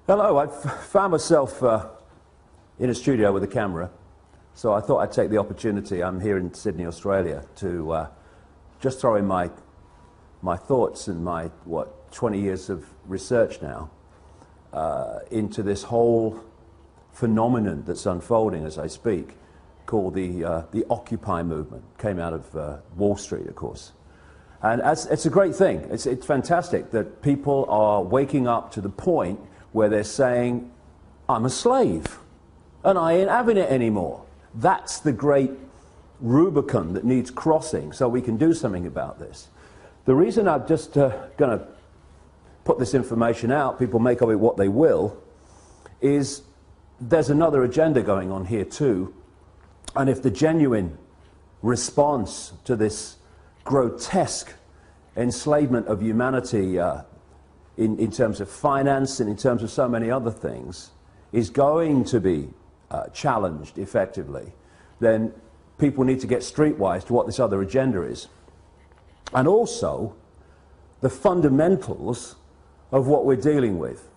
Hello, I've found myself in a studio with a camera, so I thought I'd take the opportunity. I'm here in Sydney, Australia, to just throw in my thoughts and my, 20 years of research now into this whole phenomenon that's unfolding as I speak, called the Occupy movement. Came out of Wall Street, of course. And it's a great thing. It's fantastic that people are waking up to the point where they're saying, I'm a slave, and I ain't having it anymore. That's the great Rubicon that needs crossing so we can do something about this. The reason I'm just going to put this information out, people make of it what they will, is there's another agenda going on here too, and if the genuine response to this grotesque enslavement of humanity in terms of finance and in terms of so many other things is going to be challenged effectively, then people need to get streetwise to what this other agenda is. And also the fundamentals of what we're dealing with.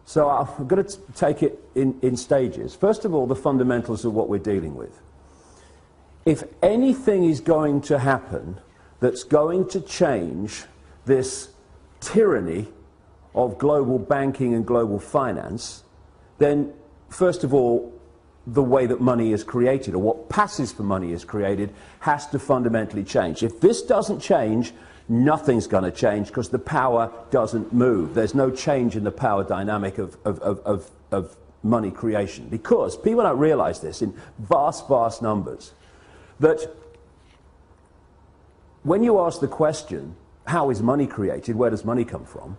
So I'm going to take it in stages. First of all, the fundamentals of what we're dealing with. If anything is going to happen that's going to change this tyranny of global banking and global finance, then first of all, the way that money is created, or what passes for money is created, has to fundamentally change. If this doesn't change, nothing's going to change, because the power doesn't move. There's no change in the power dynamic of money creation, because people don't realize this in vast, vast numbers, that when you ask the question, how is money created, where does money come from,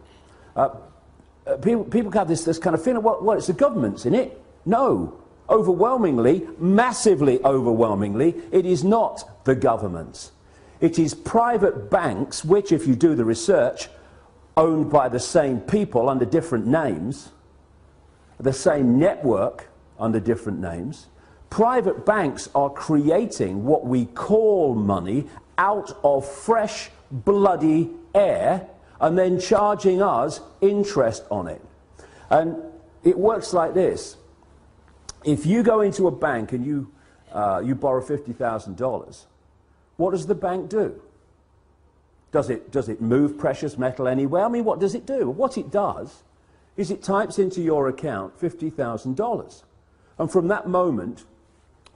people have this kind of feeling, what, it's the government's in it? No. Overwhelmingly, massively overwhelmingly, it is not the government. It is private banks, which, if you do the research, owned by the same people under different names, the same network under different names. Private banks are creating what we call money out of fresh, bloody air, and then charging us interest on it. And it works like this. If you go into a bank and you borrow $50,000, what does the bank do? Does it move precious metal anywhere? I mean, what does it do? What it does is it types into your account $50,000. And from that moment,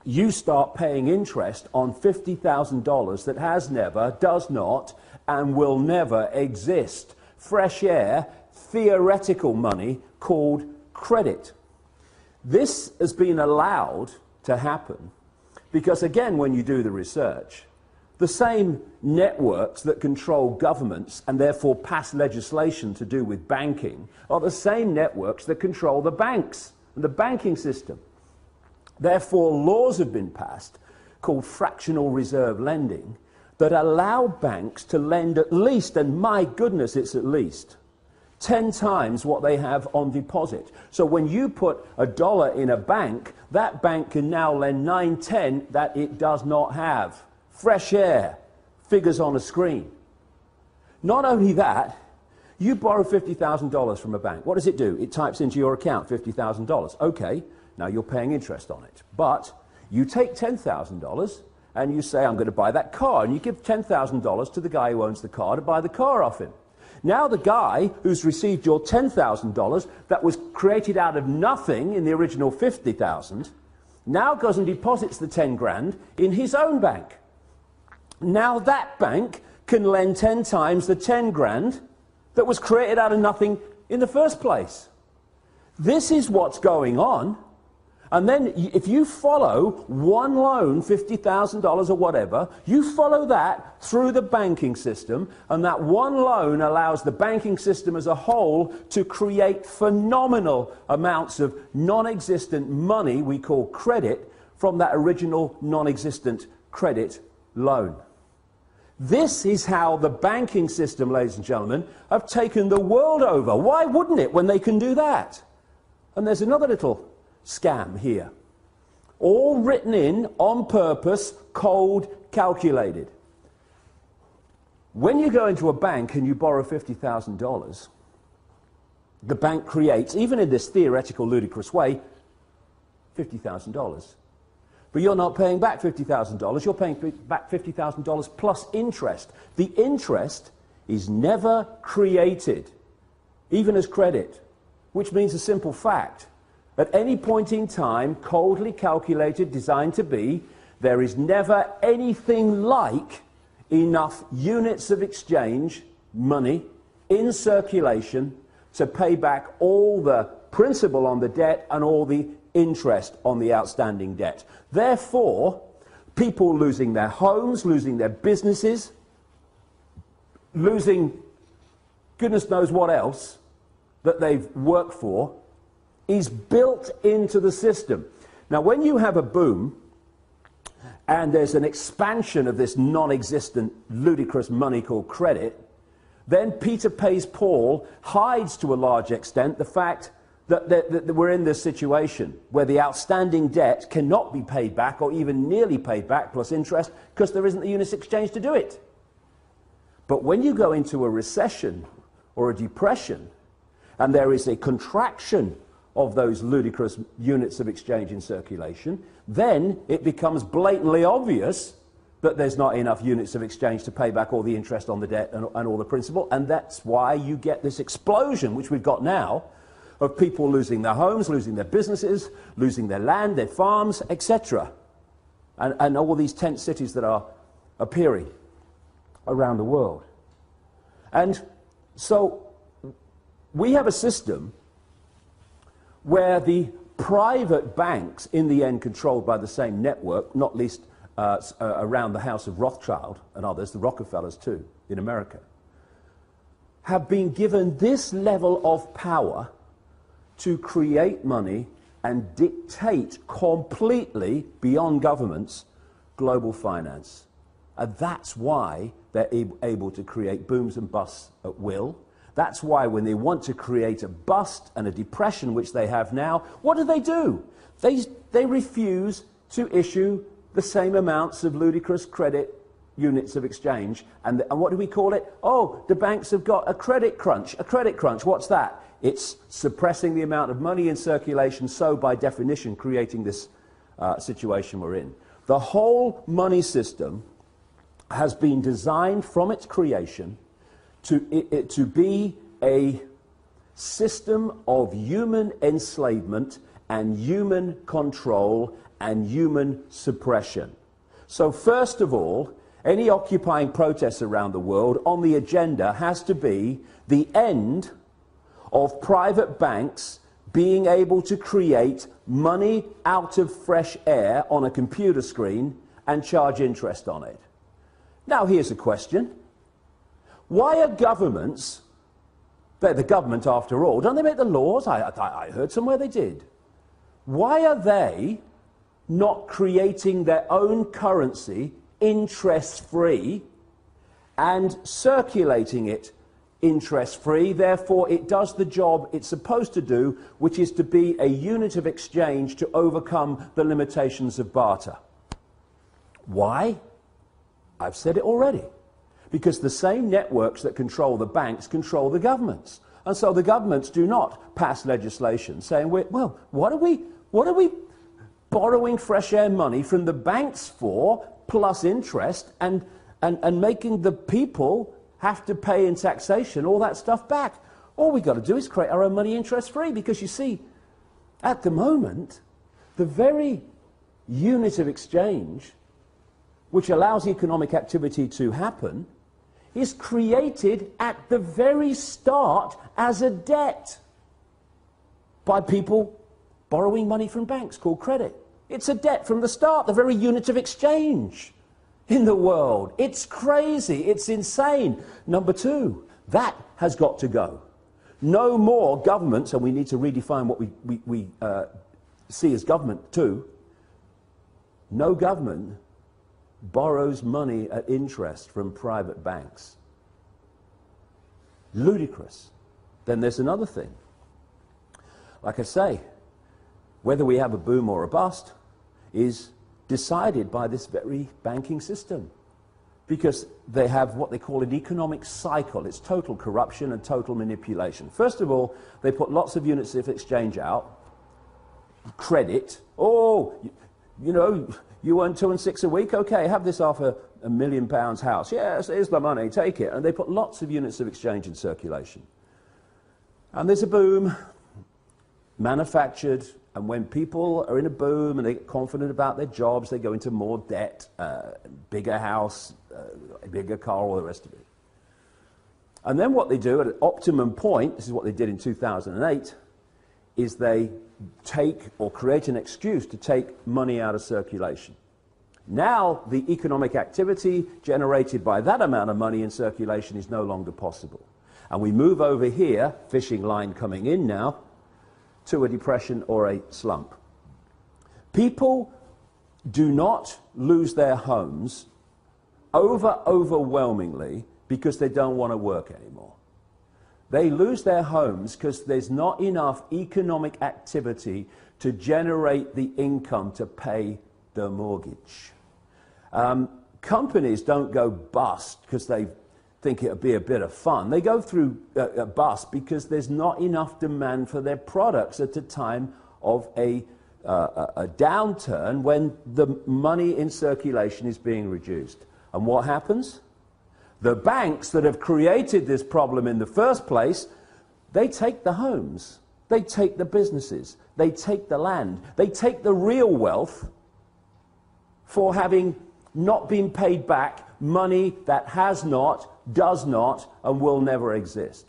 you start paying interest on $50,000 that has never, does not, and will never exist. Fresh air, theoretical money called credit. This has been allowed to happen because, again, when you do the research, the same networks that control governments and therefore pass legislation to do with banking are the same networks that control the banks and the banking system. Therefore, laws have been passed called fractional reserve lending that allow banks to lend at least, and my goodness, it's at least, 10 times what they have on deposit. So when you put $1 in a bank, that bank can now lend 9/10 that it does not have. Fresh air, figures on a screen. Not only that, you borrow $50,000 from a bank. What does it do? It types into your account $50,000. Okay, now you're paying interest on it. But you take $10,000 and you say, I'm going to buy that car, and you give $10,000 to the guy who owns the car to buy the car off him. Now the guy who's received your $10,000 that was created out of nothing in the original $50,000 now goes and deposits the 10 grand in his own bank. Now that bank can lend 10 times the 10 grand that was created out of nothing in the first place. This is what's going on. And then if you follow one loan, $50,000 or whatever, you follow that through the banking system, and that one loan allows the banking system as a whole to create phenomenal amounts of non-existent money we call credit from that original non-existent credit loan. This is how the banking system, ladies and gentlemen, have taken the world over. Why wouldn't it when they can do that? And there's another little scam here. All written in on purpose, cold, calculated. When you go into a bank and you borrow $50,000, the bank creates, even in this theoretical, ludicrous way, $50,000. But you're not paying back $50,000, you're paying back $50,000 plus interest. The interest is never created, even as credit, which means a simple fact. At any point in time, coldly calculated, designed to be, there is never anything like enough units of exchange, money, in circulation to pay back all the principal on the debt and all the interest on the outstanding debt. Therefore, people losing their homes, losing their businesses, losing goodness knows what else that they've worked for, is built into the system. Now, when you have a boom and there's an expansion of this non-existent, ludicrous money called credit, then Peter pays Paul hides to a large extent the fact that we're in this situation where the outstanding debt cannot be paid back or even nearly paid back plus interest because there isn't the units exchange to do it. But when you go into a recession or a depression and there is a contraction of those ludicrous units of exchange in circulation, then it becomes blatantly obvious that there's not enough units of exchange to pay back all the interest on the debt and all the principal, and that's why you get this explosion, which we've got now, of people losing their homes, losing their businesses, losing their land, their farms, etc. And all these tent cities that are appearing around the world. And so we have a system where the private banks, in the end controlled by the same network, not least around the house of Rothschild and others, the Rockefellers too, in America, have been given this level of power to create money and dictate completely, beyond governments, global finance. And that's why they're able to create booms and busts at will. That's why when they want to create a bust and a depression, which they have now, what do? They refuse to issue the same amounts of ludicrous credit units of exchange. And what do we call it? Oh, the banks have got a credit crunch. A credit crunch, what's that? It's suppressing the amount of money in circulation, so by definition creating this situation we're in. The whole money system has been designed from its creation to be a system of human enslavement and human control and human suppression. So first of all, any occupying protests around the world on the agenda has to be the end of private banks being able to create money out of fresh air on a computer screen and charge interest on it. Now here's a question. Why are governments, they're the government after all, don't they make the laws? I heard somewhere they did. Why are they not creating their own currency interest-free and circulating it interest-free? Therefore, it does the job it's supposed to do, which is to be a unit of exchange to overcome the limitations of barter. Why? I've said it already. Because the same networks that control the banks control the governments. And so the governments do not pass legislation saying, well, what are we borrowing fresh air money from the banks for, plus interest, and making the people have to pay in taxation all that stuff back? All we've got to do is create our own money interest-free, because you see, at the moment, the very unit of exchange which allows economic activity to happen is created at the very start as a debt by people borrowing money from banks called credit. It's a debt from the start, the very unit of exchange in the world. It's crazy, it's insane. Number two, that has got to go. No more governments, and we need to redefine what we see as government too. No government borrows money at interest from private banks. Ludicrous. Then there's another thing. Like I say, whether we have a boom or a bust is decided by this very banking system. because they have what they call an economic cycle. It's total corruption and total manipulation. First of all, they put lots of units of exchange out, credit. Oh, you know, you earn 2 and 6 a week? Okay, have this half a £1 million house. Yes, here's the money, take it. And they put lots of units of exchange in circulation. And there's a boom, manufactured, and when people are in a boom and they get confident about their jobs, they go into more debt, bigger house, a bigger car, all the rest of it. And then what they do at an optimum point, this is what they did in 2008, is they take or create an excuse to take money out of circulation. Now the economic activity generated by that amount of money in circulation is no longer possible. And we move over here, fishing line coming in now, to a depression or a slump. People do not lose their homes overwhelmingly because they don't want to work anymore. They lose their homes because there's not enough economic activity to generate the income to pay the mortgage. Companies don't go bust because they think it would be a bit of fun. They go through a bust because there's not enough demand for their products at the time of a downturn when the money in circulation is being reduced. And what happens? The banks that have created this problem in the first place, they take the homes, they take the businesses, they take the land, they take the real wealth for having not been paid back money that has not, does not, and will never exist.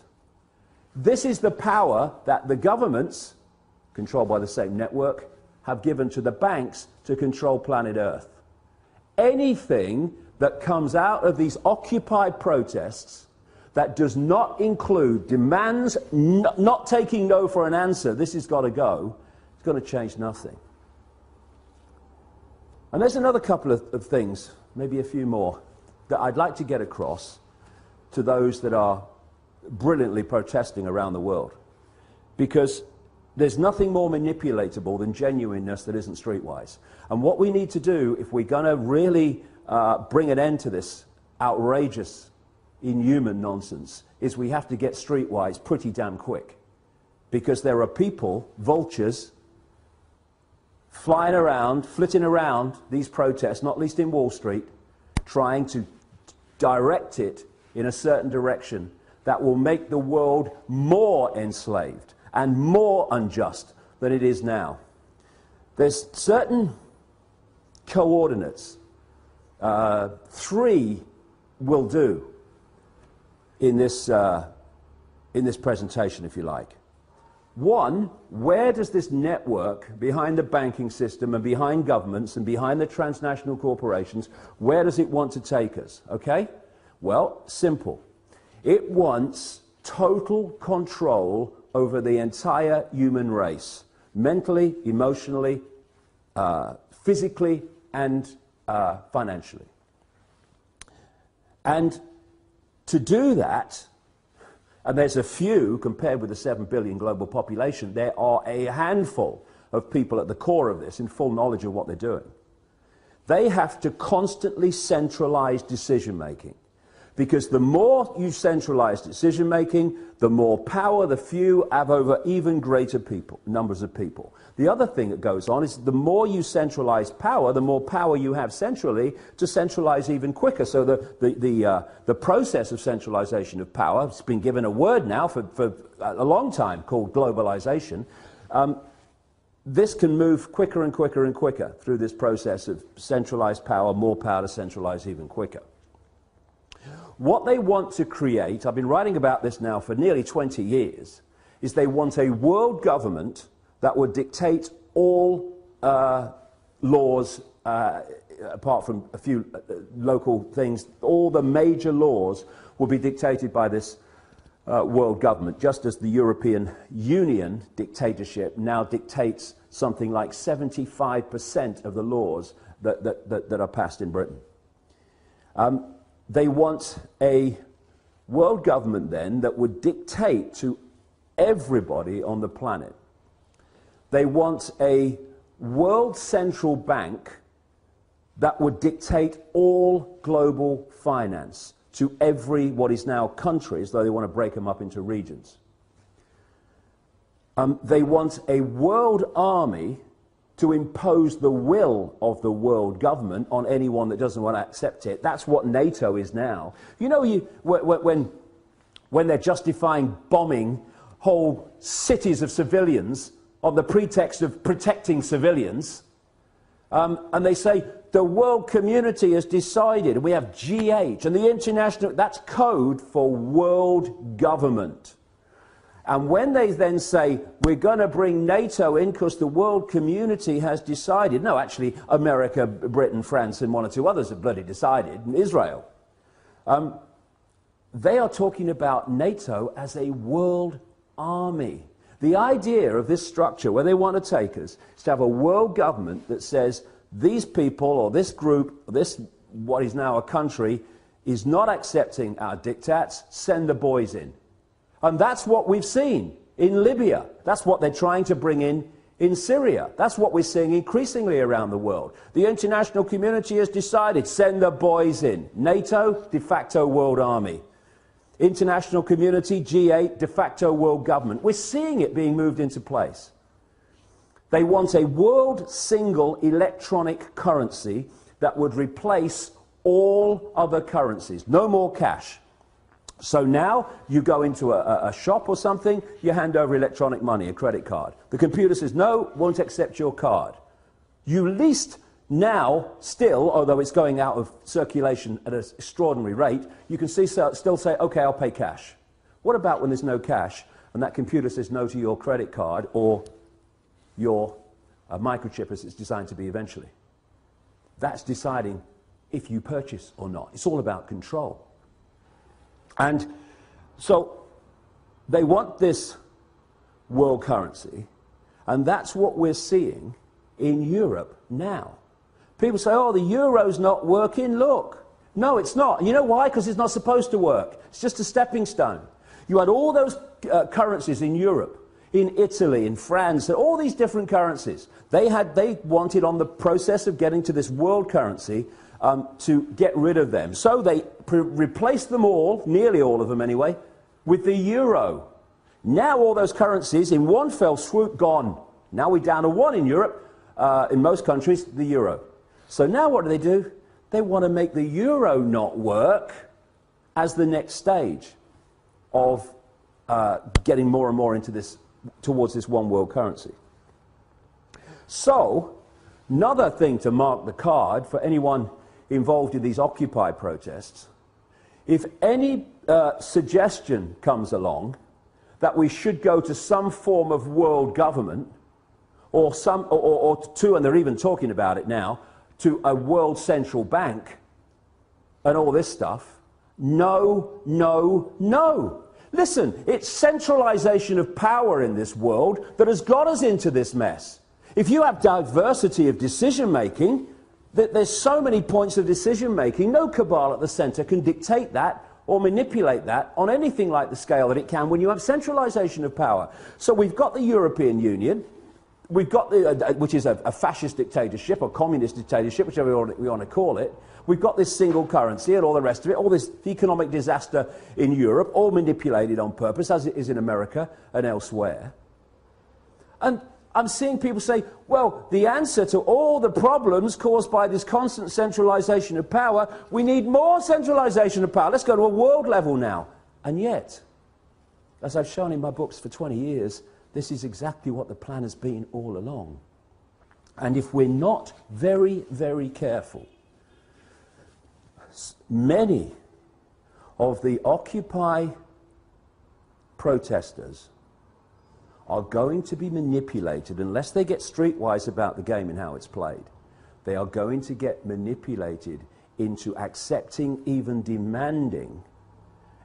This is the power that the governments, controlled by the same network, have given to the banks to control planet Earth. Anything that comes out of these Occupy protests that does not include demands, not taking no for an answer, this has got to go, it's going to change nothing. And there's another couple of things, maybe a few more, that I'd like to get across to those that are brilliantly protesting around the world. Because there's nothing more manipulatable than genuineness that isn't streetwise. And what we need to do, if we're going to really bring an end to this outrageous, inhuman nonsense, is we have to get streetwise pretty damn quick. Because there are people, vultures, flying around, flitting around these protests, not least in Wall Street, trying to direct it in a certain direction that will make the world more enslaved and more unjust than it is now. There's certain coordinates, 3 will do in this presentation, if you like. 1, where does this network behind the banking system and behind governments and behind the transnational corporations, where does it want to take us? Okay? Well, simple. It wants total control over the entire human race, mentally, emotionally, physically, and financially. And to do that, and there's a few, compared with the 7 billion global population, there are a handful of people at the core of this in full knowledge of what they're doing. They have to constantly centralize decision-making. Because the more you centralize decision-making, the more power the few have over even greater numbers of people. The other thing that goes on is the more you centralize power, the more power you have centrally to centralize even quicker. So the process of centralization of power, it's been given a word now for a long time called globalization. This can move quicker and quicker and quicker through this process of centralized power, more power to centralize even quicker. What they want to create, I've been writing about this now for nearly 20 years, is they want a world government that would dictate all laws, apart from a few local things. All the major laws will be dictated by this world government, just as the European Union dictatorship now dictates something like 75% of the laws that are passed in Britain. They want a world government then that would dictate to everybody on the planet. They want a world central bank that would dictate all global finance to every what is now countries, though they want to break them up into regions. They want a world army to impose the will of the world government on anyone that doesn't want to accept it. That's what NATO is now. You know, when they're justifying bombing whole cities of civilians on the pretext of protecting civilians, and they say the world community has decided, and we have GH, and the international, that's code for world government. And when they then say, we're going to bring NATO in because the world community has decided, no, actually, America, Britain, France, and one or two others have bloody decided, and Israel. They are talking about NATO as a world army. The idea of this structure, where they want to take us, is to have a world government that says, these people, or this group, or this, what is now a country, is not accepting our diktats, send the boys in. And that's what we've seen in Libya. That's what they're trying to bring in Syria. That's what we're seeing increasingly around the world. The international community has decided, send the boys in. NATO, de facto world army. International community, G8, de facto world government. We're seeing it being moved into place. They want a world single electronic currency that would replace all other currencies. No more cash. So now you go into a shop or something, you hand over electronic money, a credit card. The computer says, no, won't accept your card. You least now, still, although it's going out of circulation at an extraordinary rate, you can still say, okay, I'll pay cash. What about when there's no cash and that computer says no to your credit card or your microchip as it's designed to be eventually? That's deciding if you purchase or not. It's all about control. And so they want this world currency, and that's what we're seeing in Europe now. People say, oh, the euro's not working. Look. No, it's not. And you know why? Because it's not supposed to work. It's just a stepping stone. You had all those currencies in Europe, in Italy, in France, all these different currencies. They wanted on the process of getting to this world currency to get rid of them. So they replaced them all, nearly all of them anyway, with the euro. Now all those currencies, in one fell swoop, gone. Now we're down to one in Europe, in most countries, the euro. So now what do? They want to make the euro not work as the next stage of getting more and more into this, towards this one world currency. So, another thing to mark the card for anyone involved in these Occupy protests, if any suggestion comes along that we should go to some form of world government, or to, and they're even talking about it now, to a world central bank and all this stuff, no, no, no. Listen, it's centralization of power in this world that has got us into this mess. If you have diversity of decision-making, there's so many points of decision-making, no cabal at the center can dictate that or manipulate that on anything like the scale that it can when you have centralization of power. So we've got the European Union, we've got which is a fascist dictatorship or communist dictatorship, whichever we want to call it. We've got this single currency and all the rest of it, all this economic disaster in Europe, all manipulated on purpose, as it is in America and elsewhere. And I'm seeing people say, well, the answer to all the problems caused by this constant centralization of power, we need more centralization of power. Let's go to a world level now. And yet, as I've shown in my books for 20 years, this is exactly what the plan has been all along. And if we're not very, very careful, many of the Occupy protesters are going to be manipulated, unless they get streetwise about the game and how it's played. They are going to get manipulated into accepting, even demanding,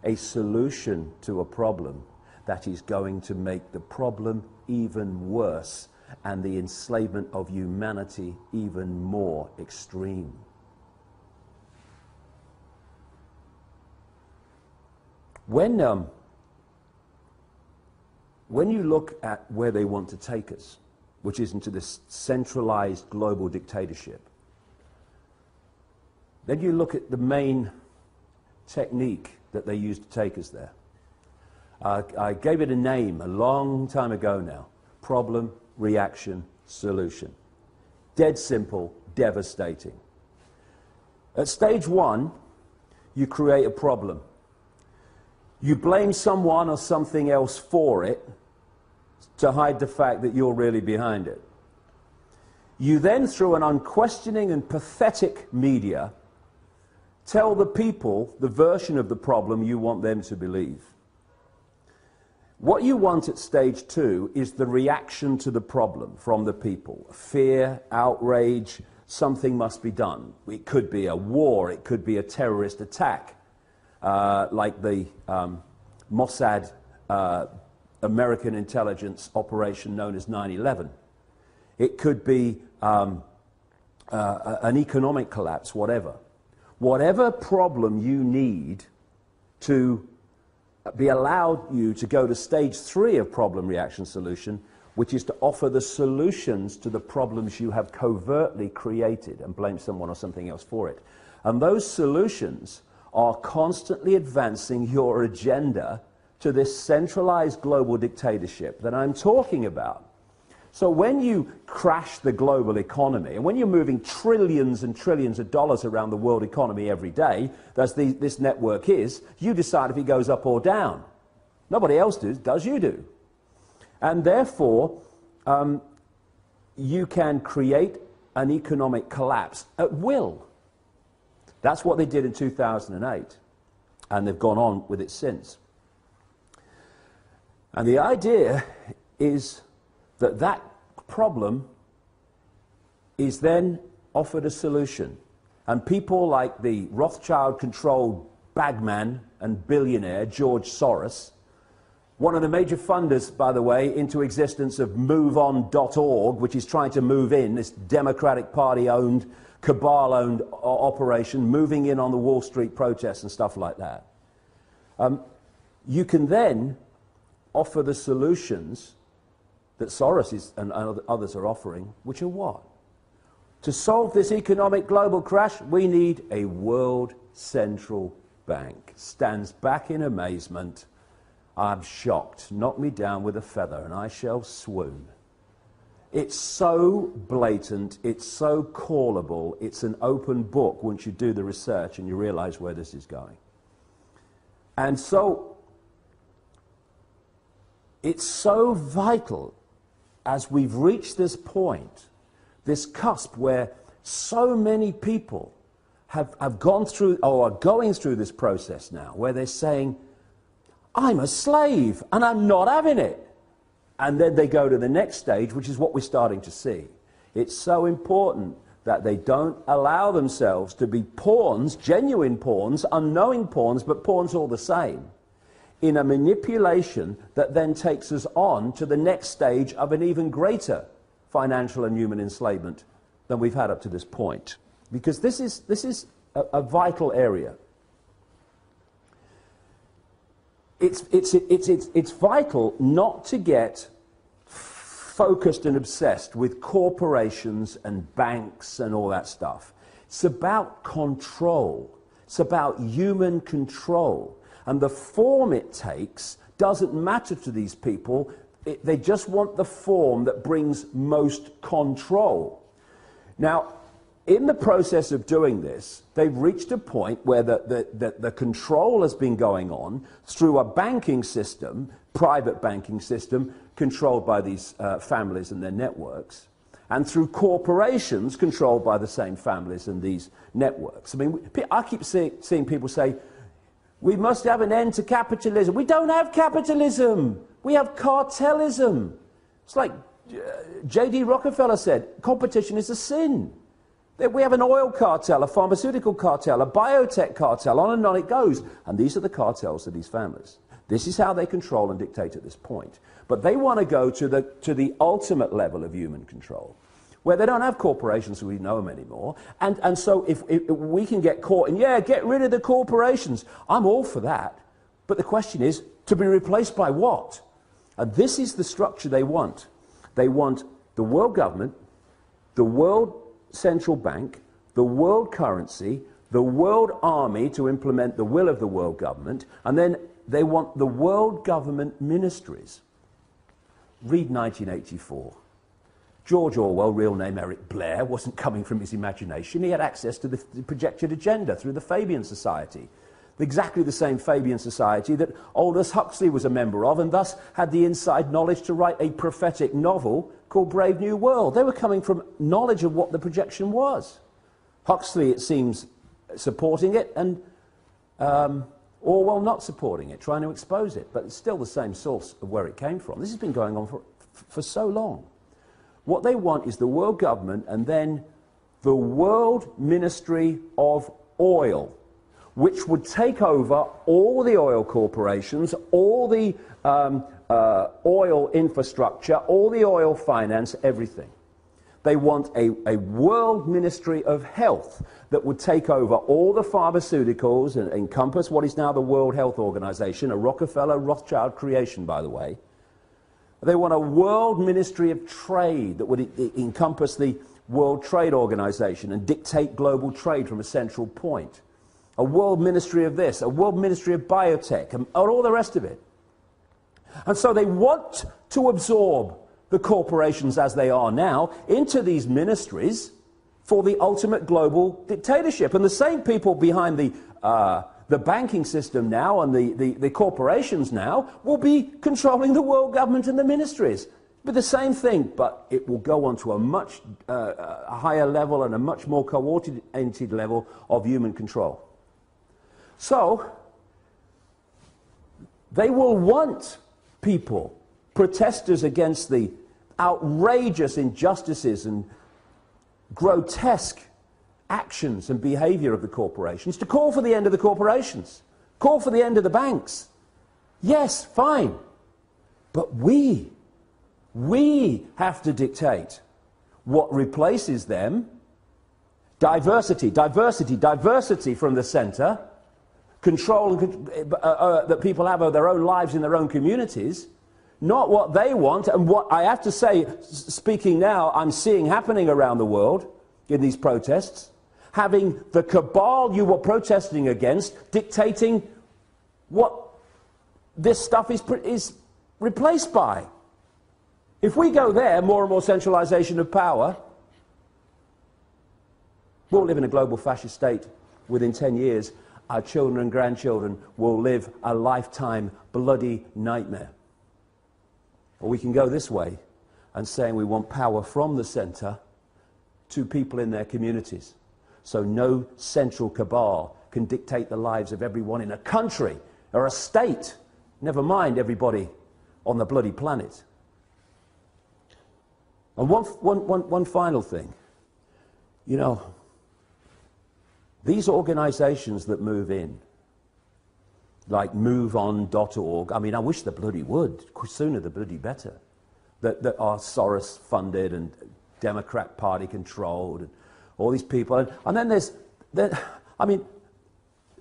a solution to a problem that is going to make the problem even worse and the enslavement of humanity even more extreme. When you look at where they want to take us, which is into this centralized global dictatorship, Then you look at the main technique that they used to take us there. I gave it a name a long time ago now. Problem, reaction, solution. Dead simple, devastating. At stage one, you create a problem. You blame someone or something else for it to hide the fact that you're really behind it. You then, through an unquestioning and pathetic media, tell the people the version of the problem you want them to believe. What you want at stage two is the reaction to the problem from the people. Fear, outrage, something must be done. It could be a war, it could be a terrorist attack, like the Mossad American intelligence operation known as 9/11. It could be an economic collapse, whatever. Whatever problem you need to be allowed you to go to stage 3 of problem, reaction, solution, which is to offer the solutions to the problems you have covertly created and blame someone or something else for it. And those solutions are constantly advancing your agenda to this centralized global dictatorship that I'm talking about. So when you crash the global economy, and when you're moving trillions and trillions of dollars around the world economy every day, as this network is, you decide if it goes up or down. Nobody else does, you do. And therefore, you can create an economic collapse at will. That's what they did in 2008, and they've gone on with it since. And the idea is that problem is then offered a solution. And people like the Rothschild-controlled bagman and billionaire George Soros, one of the major funders, by the way, into existence of MoveOn.org, which is trying to move in, this Democratic Party-owned, cabal-owned operation, moving in on the Wall Street protests and stuff like that. You can then offer the solutions that Soros and others are offering, which are what? To solve this economic global crash, we need a world central bank. Stands back in amazement. I'm shocked. Knock me down with a feather and I shall swoon. It's so blatant, it's so callable, it's an open book once you do the research and you realize where this is going. And so, it's so vital as we've reached this point, this cusp where so many people have gone through or are going through this process now, where they're saying, I'm a slave and I'm not having it. And then they go to the next stage, which is what we're starting to see. It's so important that they don't allow themselves to be pawns, genuine pawns, unknowing pawns, but pawns all the same, in a manipulation that then takes us on to the next stage of an even greater financial and human enslavement than we've had up to this point. Because this is a vital area. It's vital not to get focused and obsessed with corporations and banks and all that stuff. It's about control. It's about human control. And the form it takes doesn't matter to these people. They just want the form that brings most control. Now, in the process of doing this, they've reached a point where the control has been going on through a banking system, private banking system, controlled by these families and their networks, and through corporations controlled by the same families and these networks. I mean, I keep seeing people say, we must have an end to capitalism. We don't have capitalism. We have cartelism. It's like J.D. Rockefeller said, competition is a sin. We have an oil cartel, a pharmaceutical cartel, a biotech cartel, on and on it goes. And these are the cartels of these families. This is how they control and dictate at this point. But they want to go to the ultimate level of human control, where they don't have corporations, we know them anymore. And so if we can get caught in, yeah, get rid of the corporations, I'm all for that. But the question is, to be replaced by what? And this is the structure they want. They want the world government, the world central bank, the world currency, the world army to implement the will of the world government, and then they want the world government ministries. Read 1984. George Orwell, real name Eric Blair, wasn't coming from his imagination. He had access to the projected agenda through the Fabian Society. Exactly the same Fabian Society that Aldous Huxley was a member of, and thus had the inside knowledge to write a prophetic novel called Brave New World. They were coming from knowledge of what the projection was. Huxley, it seems, supporting it, and Orwell not supporting it, trying to expose it. But it's still the same source of where it came from. This has been going on for so long. What they want is the world government and then the World Ministry of Oil, which would take over all the oil corporations, all the oil infrastructure, all the oil finance, everything. They want a World Ministry of Health that would take over all the pharmaceuticals and encompass what is now the World Health Organization, a Rockefeller Rothschild creation, by the way. They want a World Ministry of Trade that would encompass the World Trade Organization and dictate global trade from a central point. A World Ministry of this, a World Ministry of Biotech, and all the rest of it. And so they want to absorb the corporations as they are now into these ministries for the ultimate global dictatorship. And the same people behind the banking system now and the corporations now will be controlling the world government and the ministries. But the same thing, but it will go on to a much higher level and a much more coordinated level of human control. So, they will want people, protesters against the outrageous injustices and grotesque actions and behavior of the corporations, to call for the end of the corporations, call for the end of the banks. Yes, fine. But we have to dictate what replaces them. Diversity, diversity, diversity from the center. Control that people have of their own lives in their own communities. Not what they want, and what I have to say, speaking now, I'm seeing happening around the world in these protests, having the cabal you were protesting against dictating what this stuff is replaced by. If we go there, more and more centralization of power, we'll live in a global fascist state within 10 years. Our children and grandchildren will live a lifetime bloody nightmare. Or we can go this way and saying we want power from the center to people in their communities. So no central cabal can dictate the lives of everyone in a country or a state, never mind everybody on the bloody planet. And one final thing. You know, these organizations that move in, like moveon.org, I mean, I wish the bloody would, sooner the bloody better, that are Soros funded and Democrat Party controlled, and all these people. And then I mean,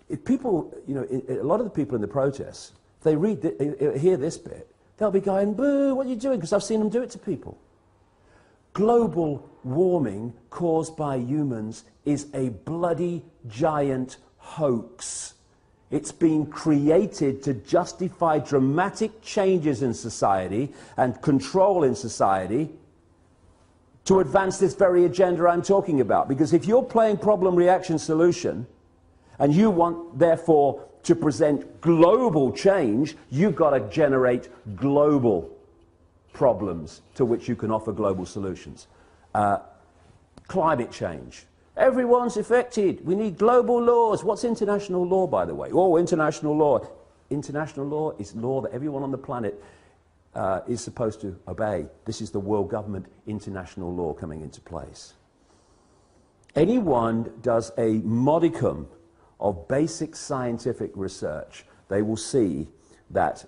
if people, you know, a lot of the people in the protests, they hear this bit, they'll be going, boo, what are you doing? Because I've seen them do it to people. Global warming caused by humans is a bloody giant hoax. It's been created to justify dramatic changes in society and control in society to advance this very agenda I'm talking about. Because if you're playing problem, reaction, solution, and you want, therefore, to present global change, you've got to generate global problems to which you can offer global solutions. Climate change. Everyone's affected. We need global laws. What's international law, by the way? Oh, international law. International law is law that everyone on the planet is supposed to obey. This is the world government international law coming into place. Anyone does a modicum of basic scientific research, they will see that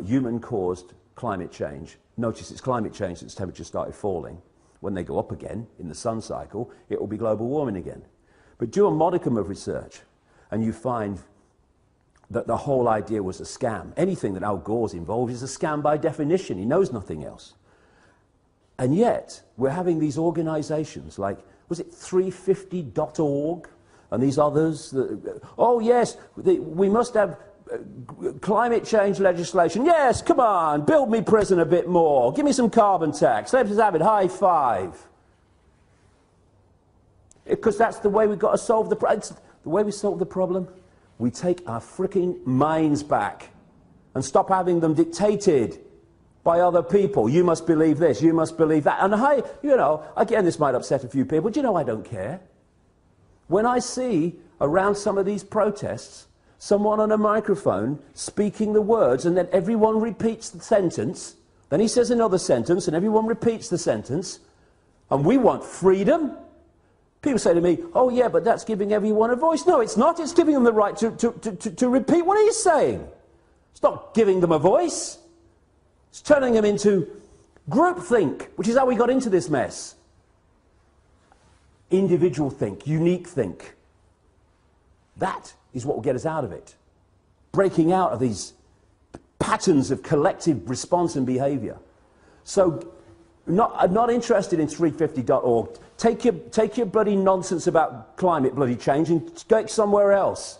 human-caused climate change, notice it's climate change since temperatures started falling. When they go up again in the sun cycle, it will be global warming again. But do a modicum of research, and you find that the whole idea was a scam. Anything that Al Gore's involved is a scam by definition. He knows nothing else. And yet, we're having these organizations like, was it 350.org? and these others, oh yes, we must have climate change legislation. Yes, come on, build me prison a bit more. Give me some carbon tax. Let's have it. High five. Because that's the way we've got to solve the problem. The way we solve the problem, we take our fricking minds back and stop having them dictated by other people. You must believe this, you must believe that. And you know, again, this might upset a few people, but you know I don't care. When I see around some of these protests someone on a microphone speaking the words and then everyone repeats the sentence, then he says another sentence and everyone repeats the sentence, and we want freedom. People say to me, oh yeah, but that's giving everyone a voice. No, it's not. It's giving them the right to repeat what he's saying. It's not giving them a voice. It's turning them into groupthink, which is how we got into this mess. Individual think, unique think. That is what will get us out of it. Breaking out of these patterns of collective response and behaviour. So, I'm not interested in 350.org. Take your bloody nonsense about climate bloody change and go somewhere else.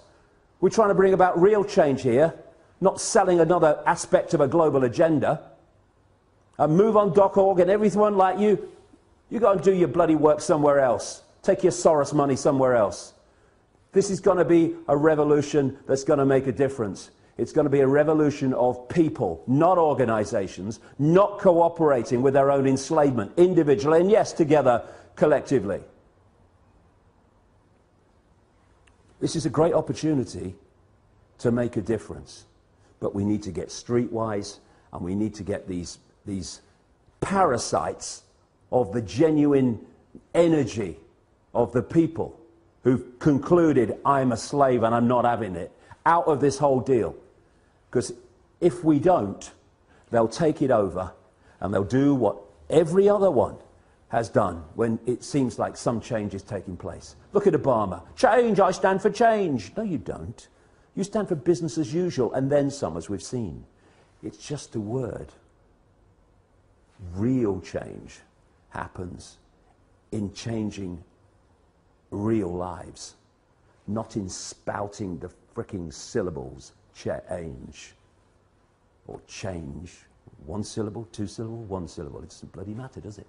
We're trying to bring about real change here, not selling another aspect of a global agenda. And move on .org and everyone like you go and do your bloody work somewhere else. Take your Soros money somewhere else. This is going to be a revolution that's going to make a difference. It's going to be a revolution of people, not organisations, not cooperating with their own enslavement, individually, and yes, together, collectively. This is a great opportunity to make a difference. But we need to get streetwise, and we need to get these parasites of the genuine energy of the people who've concluded, I'm a slave and I'm not having it, out of this whole deal. Because if we don't, they'll take it over and they'll do what every other one has done when it seems like some change is taking place. Look at Obama. Change, I stand for change. No, you don't. You stand for business as usual, and then some, as we've seen. It's just a word. Real change happens in changing real lives, not in spouting the fricking syllables change or change. One syllable, two syllable, one syllable. It doesn't bloody matter, does it?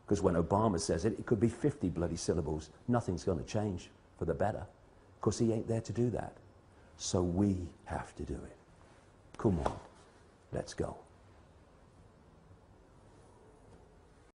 Because when Obama says it, it could be 50 bloody syllables. Nothing's going to change for the better, because he ain't there to do that. So we have to do it. Come on, let's go.